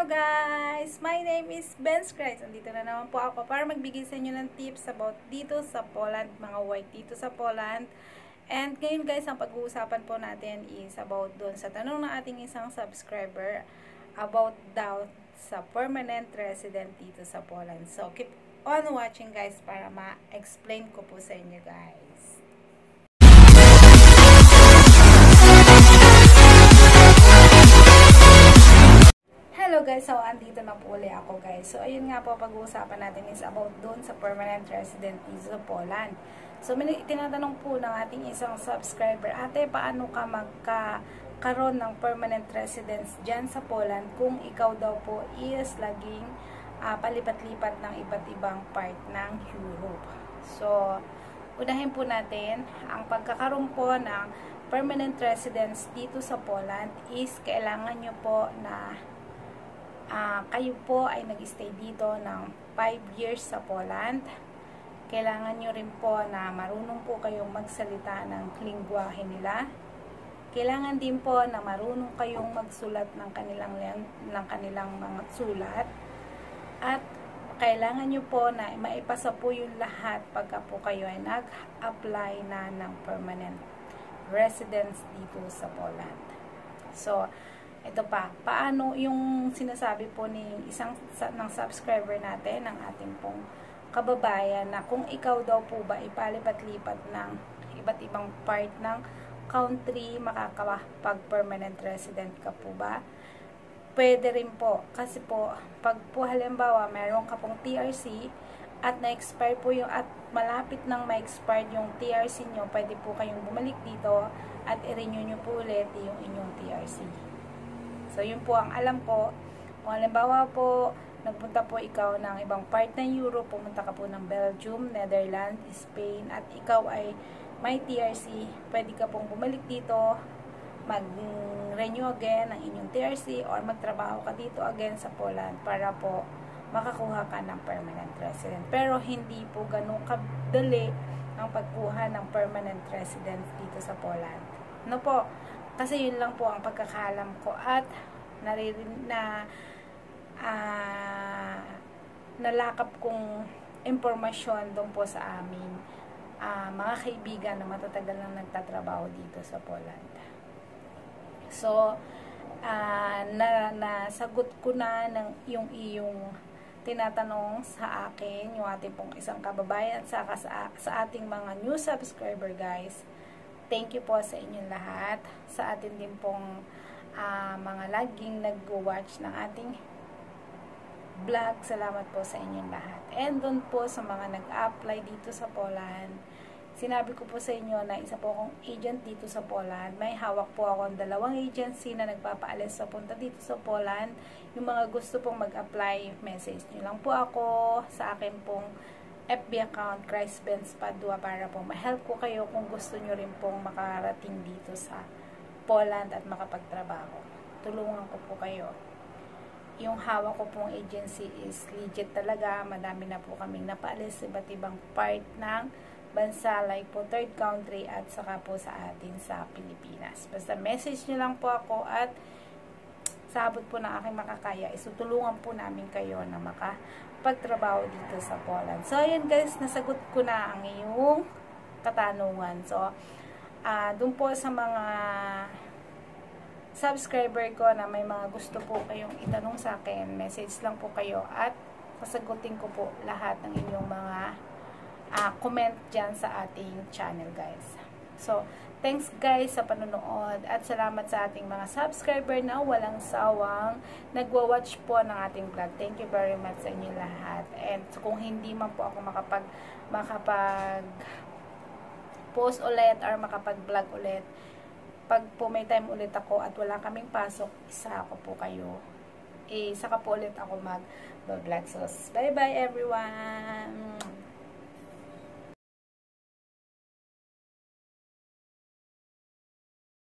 guys! My name is Ben's Christ. Andito na naman po ako para magbigay sa inyo ng tips about dito sa Poland, mga white dito sa Poland. And ngayon guys, ang pag-uusapan po natin is about doon sa tanong ng ating isang subscriber about daw sa permanent resident dito sa Poland. So keep on watching guys para ma-explain ko po sa inyo guys. Hello guys, so andito na po ulit ako guys. So ayun nga po, pag-uusapan natin is about doon sa permanent resident dito sa Poland. So tinatanong po ng ating isang subscriber, ate, paano ka magkakaroon ng permanent residence dyan sa Poland kung ikaw daw po is laging palipat-lipat ng iba't ibang part ng Europe. So unahin po natin, ang pagkakaroon po ng permanent residence dito sa Poland is kailangan nyo po na kayo po ay nag-stay dito ng 5 years sa Poland. Kailangan nyo rin po na marunong po kayong magsalita ng lingwahe nila. Kailangan din po na marunong kayong magsulat ng kanilang mga sulat. At kailangan nyo po na maipasa po yung lahat pagka po kayo ay nag-apply na ng permanent residence dito sa Poland. So, ito pa, paano yung sinasabi po ni ng subscriber natin, ng ating pong kababayan, na kung ikaw daw po ba ipalipat-lipat ng iba't ibang part ng country, makakapag-permanent resident ka po ba? Pwede rin po, kasi po, pag po halimbawa, meron ka pong TRC, at na-expire po yung, at malapit nang ma-expire yung TRC nyo, pwede po kayong bumalik dito, at i-renew nyo po ulit yung inyong TRC. So, yun po ang alam ko. Kung halimbawa po, nagpunta po ikaw ng ibang part ng Europe, pumunta ka po ng Belgium, Netherlands, Spain, at ikaw ay may TRC, pwede ka pong bumalik dito, mag-renew again ng inyong TRC, or magtrabaho ka dito again sa Poland para po makakuha ka ng permanent resident. Pero hindi po ganun kadali ang pagkuha ng permanent residence dito sa Poland. No po? Kasi yun lang po ang pagkakalam ko at nalakap kong impormasyon doon po sa amin mga kaibigan na matatagal nang nagtatrabaho dito sa Poland. So, nasagot ko na yung iyong tinatanong sa akin, yung ating pong isang kababayan, saka sa ating mga new subscriber guys. Thank you po sa inyong lahat. Sa atin din pong mga laging nag-watch ng ating vlog. Salamat po sa inyong lahat. And doon po sa mga nag-apply dito sa Poland, sinabi ko po sa inyo na isa po akong agent dito sa Poland. May hawak po akong 2 agency na nagpapaalis sa punta dito sa Poland. Yung mga gusto pong mag-apply, message nyo lang po ako sa akin pong FB account, Christ Benz Padua, para po ma-help ko kayo kung gusto nyo rin pong makarating dito sa Poland at makapagtrabaho. Tulungan ko po kayo. Yung hawak ko pong agency is legit talaga. Madami na po kaming napaalis sa iba't ibang part ng bansa, like po third country at saka po sa atin sa Pilipinas. Basta message nyo lang po ako at sa abot po ng aking makakaya, isutulungan po namin kayo na makapagtrabaho dito sa Poland. So, ayan guys, nasagot ko na ang iyong katanungan. So, doon po sa mga subscriber ko na may mga gusto po kayong itanong sa akin, message lang po kayo at sasagutin ko po lahat ng inyong mga comment dyan sa ating channel guys. So, thanks guys sa panonood at salamat sa ating mga subscriber na walang sawang nagwa-watch po ng ating vlog. Thank you very much sa inyo lahat. And kung hindi man po ako makapag-post ulit or makapag-vlog ulit, pag po may time ulit ako at wala kaming pasok, saka po ulit ako mag-vlog. So, bye-bye everyone!